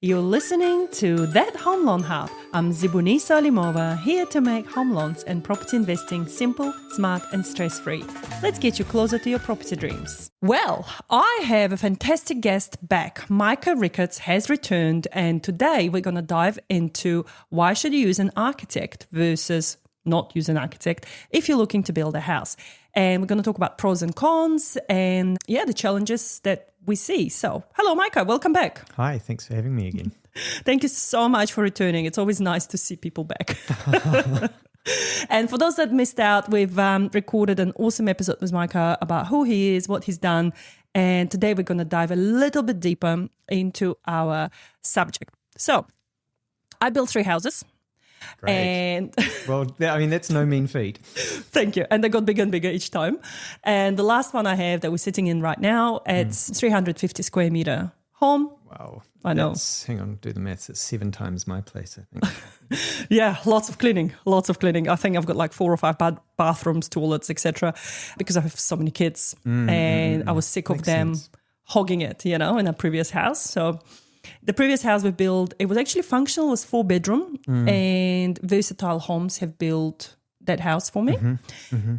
You're listening to That Home Loan Hub. I'm Zibuni Salimova, here to make home loans and property investing simple, smart and stress-free. Let's get you closer to your property dreams. Well, I have a fantastic guest back. Micah has returned, and today we're going to dive into why should you use an architect versus not use an architect if you're looking to build a house. And we're going to talk about pros and cons and, the challenges that we see. So, hello, Micah. Welcome back. Hi. Thanks for having me again. Thank you so much for returning. It's always nice to see people back. And for those that missed out, we've recorded an awesome episode with Micah about who he is, what he's done. And today we're going to dive a little bit deeper into our subject. So, I built 3 houses. Great. And well, that's no mean feat. Thank you. And they got bigger and bigger each time. And the last one I have that we're sitting in right now, it's 350 square meter home. Wow. I know. Hang on, do the maths. It's 7 times my place, I think. Yeah, lots of cleaning. I think I've got like 4 or 5 bathrooms, toilets, etc. because I have so many kids and I was sick of them hogging it, in a previous house. So the previous house we built, it was actually functional, it was 4-bedroom and Versatile Homes have built that house for me.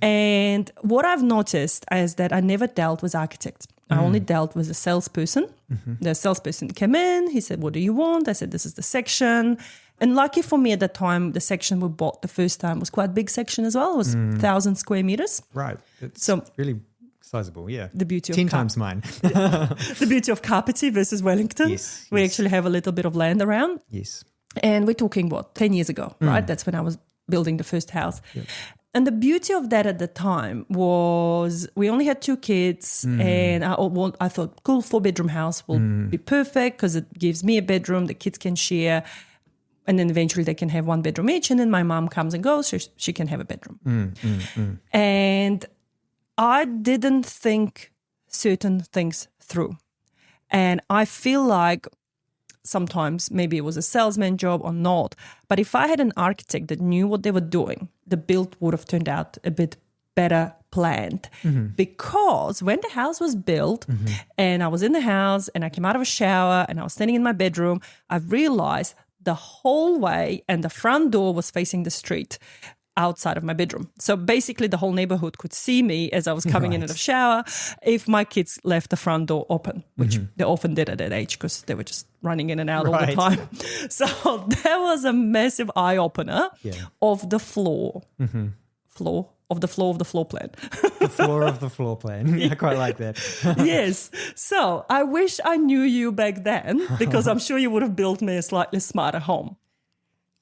And what I've noticed is that I never dealt with architects. I only dealt with a salesperson. The salesperson came in, he said, "What do you want?" I said, "This is the section." And lucky for me at that time, the section we bought the first time was quite a big section as well. It was 1,000 square meters. Right. It's really sizable, yeah. The beauty of 10 times mine. The beauty of Kapiti versus Wellington. Yes. We actually have a little bit of land around. Yes. And we're talking, 10 years ago, right? That's when I was building the first house. Yep. And the beauty of that at the time was we only had 2 kids and I thought, cool, 4-bedroom house will be perfect because it gives me a bedroom, the kids can share, and then eventually they can have 1 bedroom each, and then my mom comes and goes, so she can have a bedroom. And I didn't think certain things through. And I feel like sometimes maybe it was a salesman job or not, but if I had an architect that knew what they were doing, the build would have turned out a bit better planned. Because when the house was built and I was in the house and I came out of a shower and I was standing in my bedroom, I realized the hallway and the front door was facing the street outside of my bedroom. So basically the whole neighborhood could see me as I was coming in out of shower if my kids left the front door open, which they often did at that age because they were just running in and out all the time. So that was a massive eye-opener of the floor. Floor of the floor plan. The floor of the floor plan. I quite like that. Yes. So I wish I knew you back then because I'm sure you would have built me a slightly smarter home.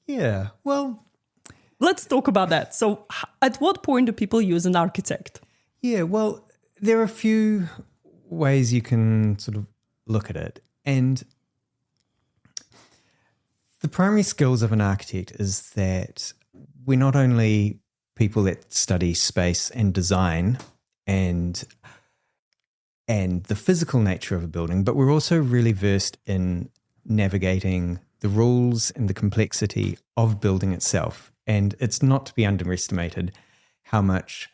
Yeah. Well, let's talk about that. So at what point do people use an architect? Yeah, well, there are a few ways you can sort of look at it. And the primary skills of an architect is that we're not only people that study space and design and the physical nature of a building, but we're also really versed in navigating the rules and the complexity of building itself. And it's not to be underestimated how much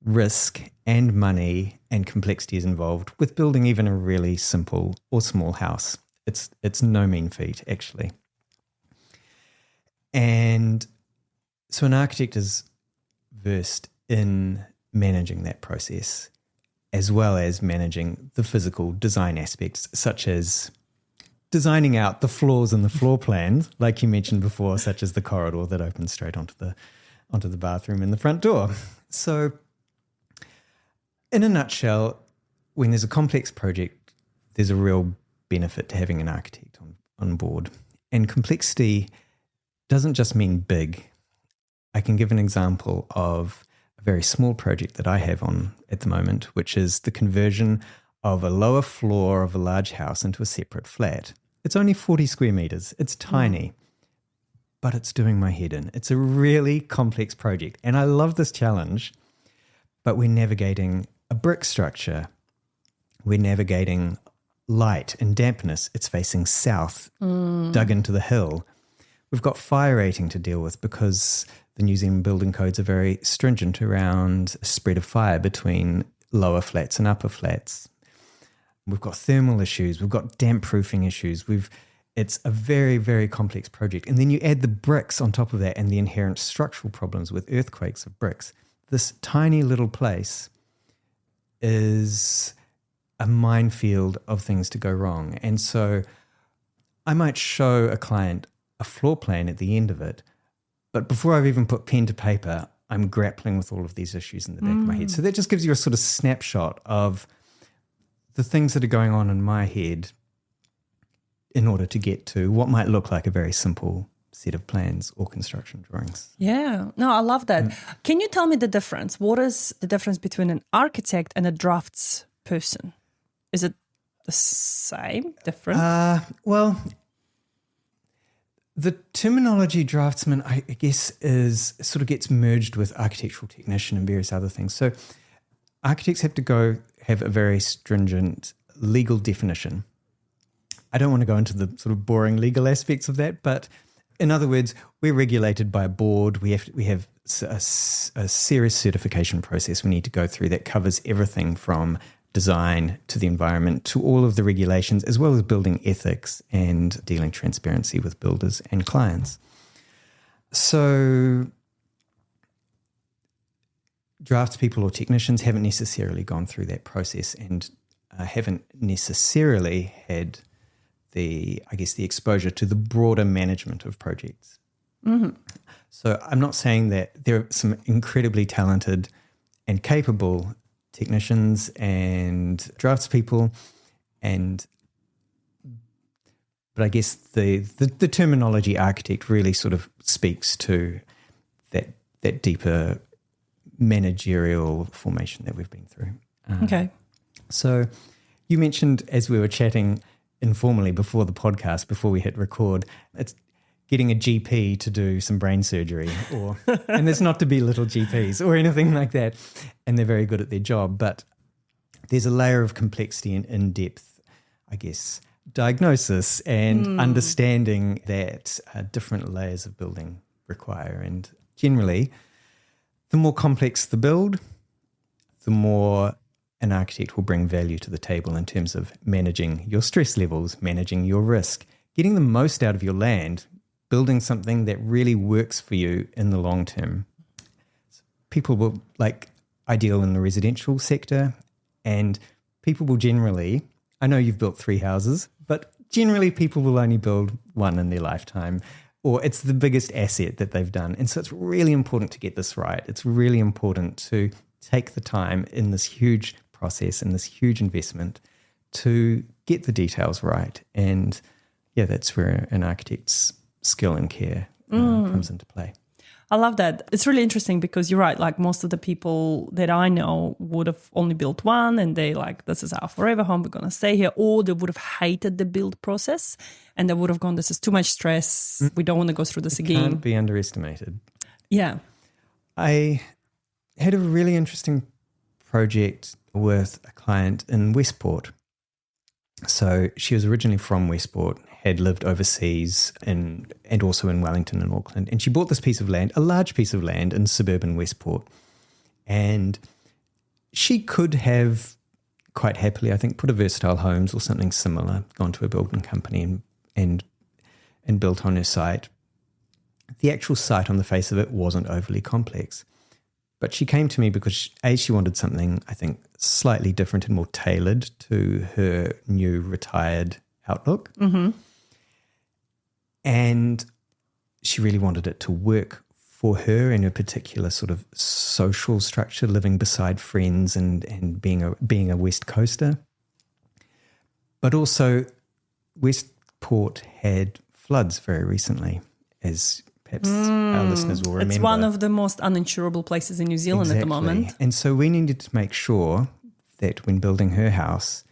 risk and money and complexity is involved with building even a really simple or small house. It's no mean feat, actually. And so an architect is versed in managing that process as well as managing the physical design aspects, such as designing out the floors in the floor plan, like you mentioned before, such as the corridor that opens straight onto the bathroom and the front door. So in a nutshell, when there's a complex project, there's a real benefit to having an architect on board. And complexity doesn't just mean big. I can give an example of a very small project that I have on at the moment, which is the conversion of a lower floor of a large house into a separate flat. It's only 40 square meters. It's tiny, but it's doing my head in. It's a really complex project, and I love this challenge, but we're navigating a brick structure. We're navigating light and dampness. It's facing south, dug into the hill. We've got fire rating to deal with because the New Zealand building codes are very stringent around spread of fire between lower flats and upper flats. We've got thermal issues. We've got damp proofing issues. it's a very, very complex project. And then you add the bricks on top of that and the inherent structural problems with earthquakes of bricks. This tiny little place is a minefield of things to go wrong. And so I might show a client a floor plan at the end of it, but before I've even put pen to paper, I'm grappling with all of these issues in the back of my head. So that just gives you a sort of snapshot of the things that are going on in my head in order to get to what might look like a very simple set of plans or construction drawings. Yeah. No, I love that. Can you tell me the difference? What is the difference between an architect and a draftsperson? Is it the same, different? Well, the terminology draftsman, I guess, is sort of gets merged with architectural technician and various other things. So architects have to have a very stringent legal definition. I don't want to go into the sort of boring legal aspects of that, but in other words, we're regulated by a board. We have a serious certification process we need to go through that covers everything from design to the environment to all of the regulations, as well as building ethics and dealing transparency with builders and clients. So draftspeople or technicians haven't necessarily gone through that process and haven't necessarily had the exposure to the broader management of projects. Mm-hmm. So I'm not saying that there are some incredibly talented and capable technicians and draftspeople, but I guess the terminology architect really sort of speaks to that deeper managerial formation that we've been through. Okay. So you mentioned, as we were chatting informally before the podcast, before we hit record, it's getting a GP to do some brain surgery, and there's not to be little GPs or anything like that, and they're very good at their job, but there's a layer of complexity and in-depth, I guess, diagnosis and understanding that different layers of building require. And generally, the more complex the build, the more an architect will bring value to the table in terms of managing your stress levels, managing your risk, getting the most out of your land, building something that really works for you in the long term. People will ideal in the residential sector, and people will generally, I know you've built 3 houses, but generally people will only build one in their lifetime, or it's the biggest asset that they've done. And so it's really important to get this right. It's really important to take the time in this huge process and this huge investment to get the details right. And yeah, that's where an architect's skill and care comes into play. I love that. It's really interesting because you're right. Like most of the people that I know would have only built one and they this is our forever home. We're going to stay here. Or they would have hated the build process and they would have gone, this is too much stress. We don't want to go through this again. Can't be underestimated. Yeah. I had a really interesting project with a client in Westport. So she was originally from Westport, had lived overseas and also in Wellington and Auckland. And she bought this piece of land, a large piece of land in suburban Westport. And she could have quite happily, I think, put a Versatile Homes or something similar, gone to a building company and built on her site. The actual site on the face of it wasn't overly complex. But she came to me because, she wanted something, I think, slightly different and more tailored to her new retired outlook. Mm-hmm. And she really wanted it to work for her in a particular sort of social structure, living beside friends and being a West Coaster. But also, Westport had floods very recently, as perhaps our listeners will remember. It's one of the most uninsurable places in New Zealand at the moment. And so we needed to make sure that when building her house,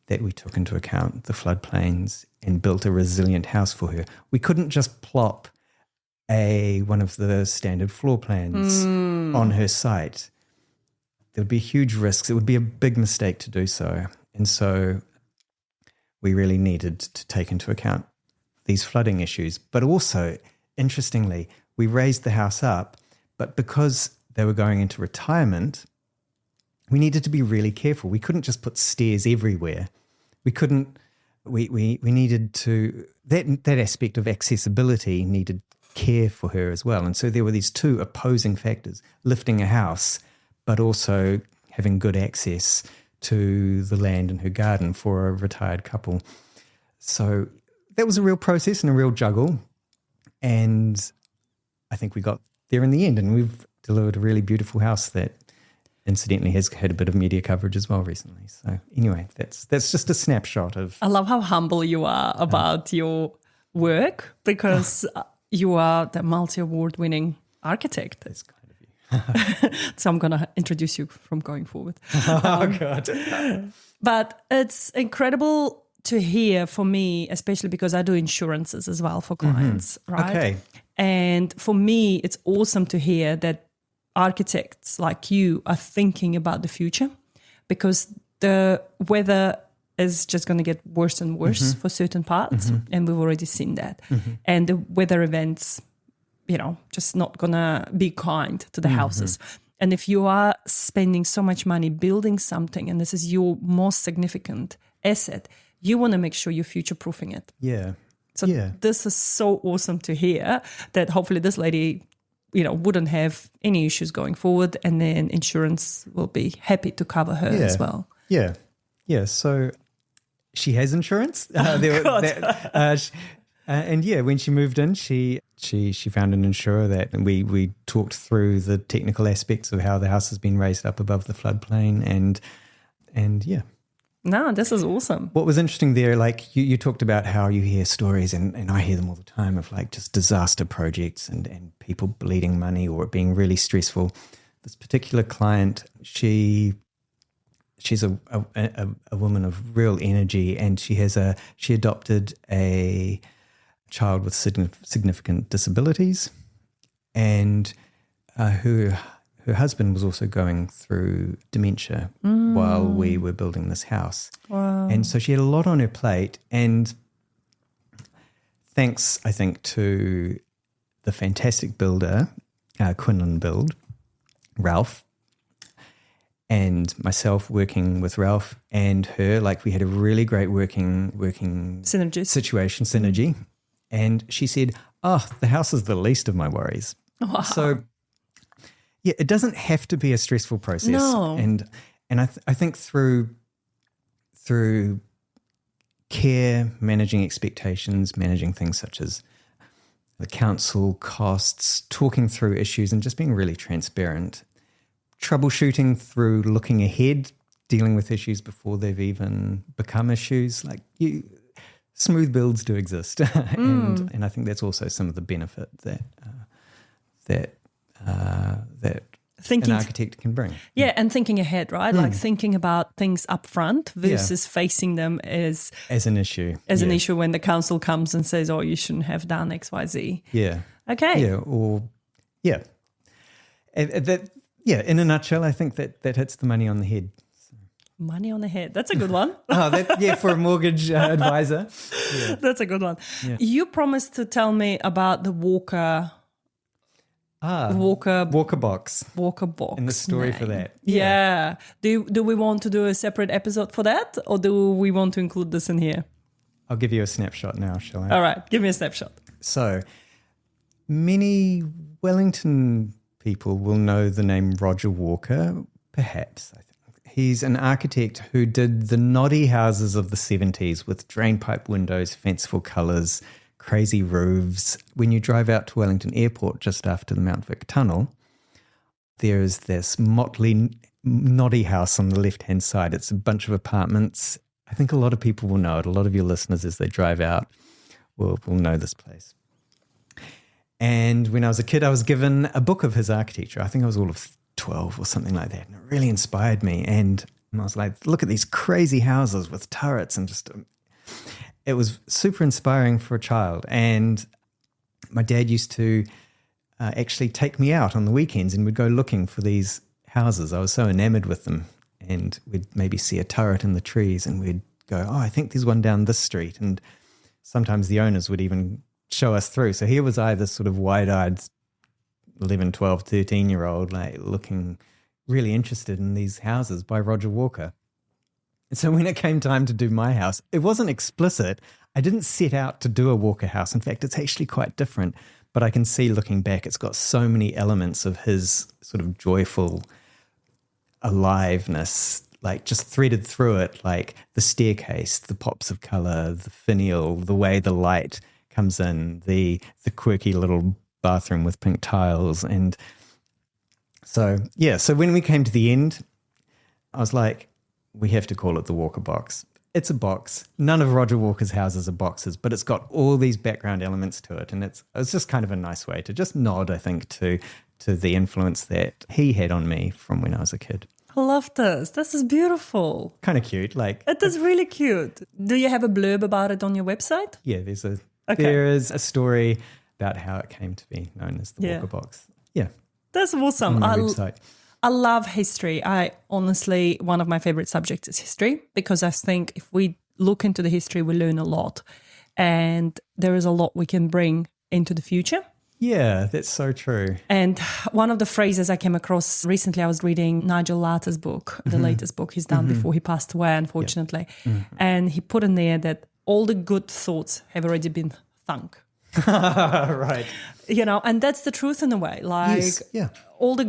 that we took into account the floodplains and built a resilient house for her. We couldn't just plop one of the standard floor plans on her site. There would be huge risks. It would be a big mistake to do so. And so we really needed to take into account these flooding issues. But also, interestingly, we raised the house up, but because they were going into retirement, we needed to be really careful. We couldn't just put stairs everywhere. We couldn't we needed to, that aspect of accessibility needed care for her as well. And so there were these two opposing factors, lifting a house, but also having good access to the land in her garden for a retired couple. So that was a real process and a real juggle. And I think we got there in the end, and we've delivered a really beautiful house that incidentally has had a bit of media coverage as well recently. So anyway, that's just a snapshot of... I love how humble you are about your work, because you are the multi-award winning architect. That's kind of you. So I'm going to introduce you from going forward. Oh, God. But it's incredible to hear for me, especially because I do insurances as well for clients, right? Okay. And for me, it's awesome to hear that architects like you are thinking about the future, because the weather is just going to get worse and worse for certain parts. And we've already seen that. And the weather events, just not going to be kind to the houses. And if you are spending so much money building something, and this is your most significant asset, you want to make sure you're future-proofing it. Yeah. So this is so awesome to hear that hopefully this lady, wouldn't have any issues going forward, and then insurance will be happy to cover her as well. Yeah. Yeah. So she has insurance. And when she moved in, she found an insurer and we talked through the technical aspects of how the house has been raised up above the floodplain and yeah. No, this is awesome. What was interesting there, like you talked about how you hear stories, and I hear them all the time, of like just disaster projects and people bleeding money or it being really stressful. This particular client, she's a woman of real energy, and she adopted a child with significant disabilities, and her husband was also going through dementia while we were building this house. Wow. And so she had a lot on her plate, and thanks, I think, to the fantastic builder, Quinlan Build, Ralph, and myself working with Ralph and her, like we had a really great working synergy. And she said, the house is the least of my worries. Wow. So yeah, it doesn't have to be a stressful process. No. And I think through care, managing expectations, managing things such as the council costs, talking through issues and just being really transparent, troubleshooting through looking ahead, dealing with issues before they've even become issues. Like smooth builds do exist. And I think that's also some of the benefit that an architect can bring. Yeah, and thinking ahead, right? Like thinking about things up front versus facing them as an issue. An issue when the council comes and says, you shouldn't have done X, Y, Z. Yeah. Okay. Yeah, in a nutshell, I think that hits the money on the head. Money on the head. That's a good one. For a mortgage advisor. Yeah. That's a good one. Yeah. You promised to tell me about the Walker box. And the story for that. Yeah. Do we want to do a separate episode for that, or do we want to include this in here? I'll give you a snapshot now, shall I? All right. Give me a snapshot. So many Wellington people will know the name Roger Walker, perhaps. I think he's an architect who did the noddy houses of the 70s with drainpipe windows, fanciful colours, crazy roofs. When you drive out to Wellington Airport just after the Mount Vic Tunnel, there is this motley noddy house on the left-hand side. It's a bunch of apartments. I think a lot of people will know it. A lot of your listeners, as they drive out, will know this place. And when I was a kid, I was given a book of his architecture. I think I was all of 12 or something like that. And it really inspired me. And I was like, look at these crazy houses with turrets and just... It was super inspiring for a child. And my dad used to actually take me out on the weekends and we'd go looking for these houses. I was so enamored with them. And we'd maybe see a turret in the trees and we'd go, I think there's one down this street. And sometimes the owners would even show us through. So here was I, this sort of wide-eyed 11, 12, 13-year-old, like looking really interested in these houses by Roger Walker. So when it came time to do my house, it wasn't explicit. I didn't set out to do a Walker house. In fact, it's actually quite different. But I can see looking back, it's got so many elements of his sort of joyful aliveness, like just threaded through it, like the staircase, the pops of colour, the finial, the way the light comes in, the quirky little bathroom with pink tiles. And so, yeah, so when we came to the end, I was like, we have to call it the Walker box. It's a box. None of Roger Walker's houses are boxes, but it's got all these background elements to it. And it's just kind of a nice way to just nod, I think, to the influence that he had on me from when I was a kid. I love this. This is beautiful. Kind of cute. Like it is really cute. Do you have a blurb about it on your website? Yeah, there is a story about how it came to be known as the Walker box. Yeah. That's awesome. On my website. I love history. Honestly, one of my favorite subjects is history, because I think if we look into the history, we learn a lot, and there is a lot we can bring into the future. Yeah, that's so true. And one of the phrases I came across recently, I was reading Nigel Latta's book, the latest book he's done before he passed away, unfortunately. Yeah. And he put in there that all the good thoughts have already been thunk. Right. And that's the truth in a way. Like all the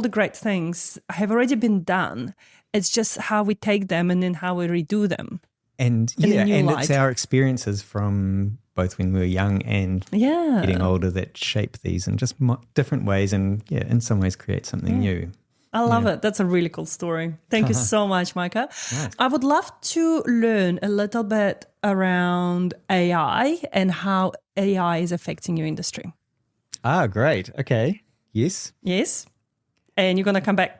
great things have already been done. It's just how we take them and then how we redo them. And it's our experiences from both when we were young and getting older that shape these in just different ways, and in some ways create something new. I love it. That's a really cool story. Thank you so much, Micah. Nice. I would love to learn a little bit around AI and how AI is affecting your industry. Great. Okay. Yes. And you're going to come back.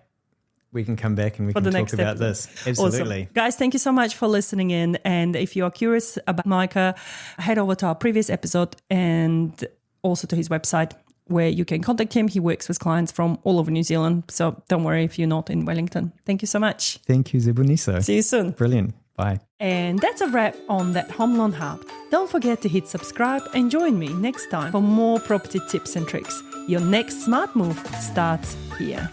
We can come back and we can talk about this. Absolutely. Awesome. Guys, thank you so much for listening in. And if you are curious about Micah, head over to our previous episode and also to his website where you can contact him. He works with clients from all over New Zealand. So don't worry if you're not in Wellington. Thank you so much. Thank you, Zebuniso. See you soon. Brilliant. Bye. And that's a wrap on That Home Loan Hub. Don't forget to hit subscribe and join me next time for more property tips and tricks. Your next smart move starts here.